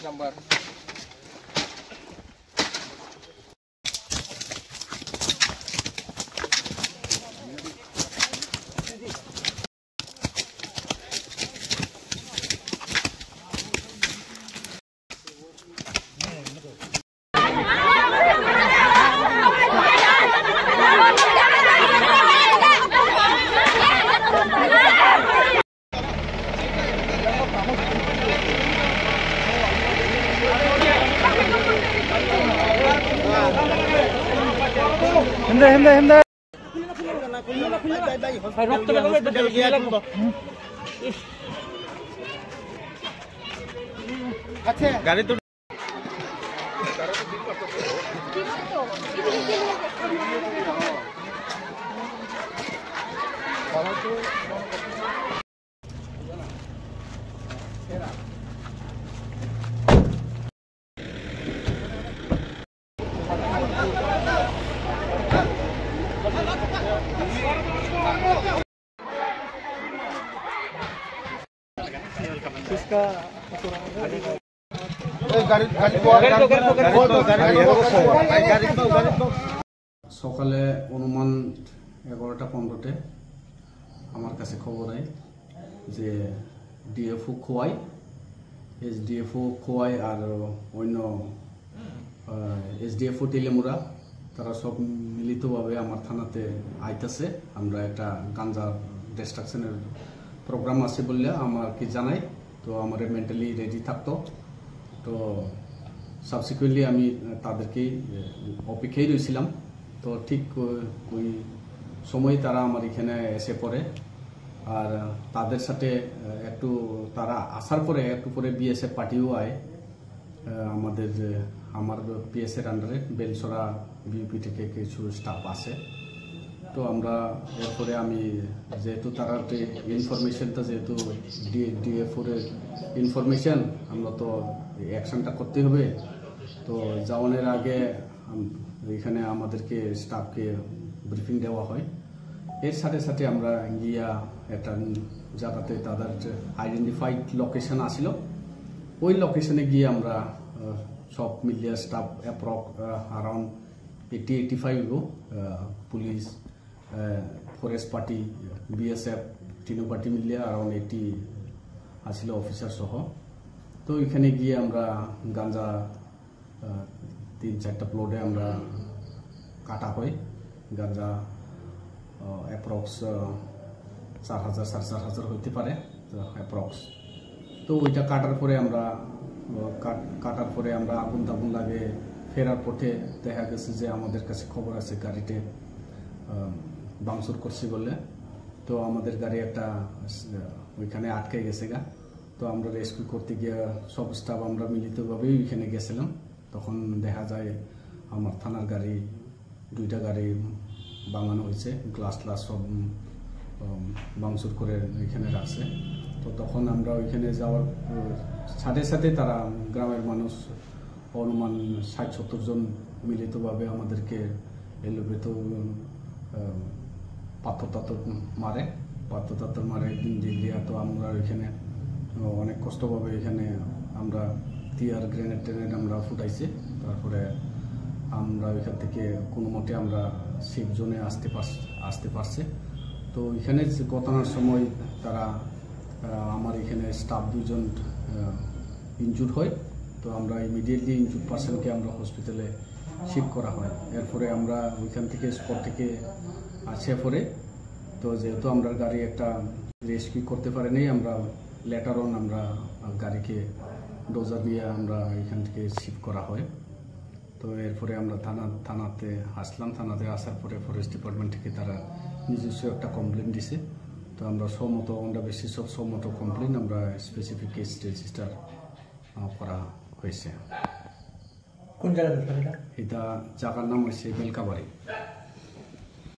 Number গাড়ি তো সকালে অনুমান 11টা 15-তে আমার কাছে খবর হয় যে ডিএফও খোয়াই এসডিএফও খোয়াই আর অন্য এসডিএফও টেলেমুরা তারা সব মিলিতভাবে আমার থানাতে আইতাছে। আমরা একটা গাঞ্জা ডিস্ট্রাকশনের প্রোগ্রাম আছে বললে আমাকে জানাই, তো আমার মেন্টালি রেডি থাকতো। তো সাবসিকুয়েন্টলি আমি তাদেরকে অপেক্ষায় রয়েছিলাম। তো ঠিক ওই সময় তারা আমার এখানে এসে পড়ে, আর তাদের সাথে একটু তারা আসার পরে একটু পরে বিএসএফ পার্টিও আয় আমার পিএসের আন্ডারে বেলসরা বিউপি থেকে কিছু স্টাফ আছে। তো আমরা এরপরে আমি যেহেতু তারা ইনফরমেশনটা যেহেতু ডিএফওর ইনফরমেশন আমরা তো অ্যাকশনটা করতে হবে। তো যাওয়ানোর আগে এখানে আমাদেরকে স্টাফকে ব্রিফিং দেওয়া হয়। এর সাথে সাথে আমরা গিয়া একটা জায়গাতে তাদের আইডেন্টিফাইড লোকেশন আসিল, ওই লোকেশনে গিয়ে আমরা সব মিলিয়ে staff around 80-85 police forest party BSF তিনো পার্টি মিলিয়ে অ্যারাউন্ড 80 আসিল অফিসার সহ। তো এখানে গিয়ে আমরা গাঞ্জা 3-4টা প্লটে আমরা কাটা হয়। গাঞ্জা অ্যাপ্রক্স 4,000-4,500 হইতে পারে অ্যাপ্রক্স। তো ওইটা কাটার পরে আমরা আগুন টাগুন লাগে ফেরার পথে দেখা গেছে যে আমাদের কাছে খবর আছে গাড়িতে ভাঙচুর করছে বলে। তো আমাদের গাড়ি একটা ওইখানে আটকে গেছে গা। তো আমরা রেস্কিউ করতে গিয়ে সব স্টাফ আমরা মিলিতভাবেই ওইখানে গেছিলাম। তখন দেখা যায় আমার থানার গাড়ি 2টা গাড়ি ভাঙানো হয়েছে, গ্লাস সব ভাঙচুর করে ওইখানে রাখছে। তো তখন আমরা ওইখানে যাওয়ার সাথে সাথে তারা গ্রামের মানুষ অনুমান 60-70 জন মিলিতভাবে আমাদেরকে এলোভেত পাথর মারে একদিন দিয়া। তো আমরা ওইখানে অনেক কষ্টভাবে এখানে আমরা টিয়ার গ্রেনেড আমরা ফুটাইছি। তারপরে আমরা ওইখান থেকে কোনো মতে আমরা সেফ জোনে আসতে পারছে। তো এখানে ঘটনার সময় তারা আমার এখানে স্টাফ 2 জন ইনজুর্ড হয়। তো আমরা ইমিডিয়েটলি ইনজুর্ড পার্সনকে আমরা হসপিটালে শিফট করা হয়। এরপরে আমরা ওইখান থেকে স্পট থেকে আসে পরে তো যেহেতু আমরা গাড়ি একটা রেস্কিউ করতে পারিনি, আমরা লেটার অন আমরা গাড়িকে ডোজার দিয়ে আমরা এখান থেকে শিফট করা হয়। তো এরপরে আমরা থানাতে আসলাম। থানাতে আসার পরে ফরেস্ট ডিপার্টমেন্ট থেকে তারা নিজস্ব একটা কমপ্লেন দিছে। তো আমরা সম্মত অন দ্য বেসিস অফ সম্মত কমপ্লেন আমরা স্পেসিফিক কেস রেজিস্টার করা হয়েছে। কোন জায়গায় এটা জায়গার নাম হচ্ছে বেলকাবাড়ি।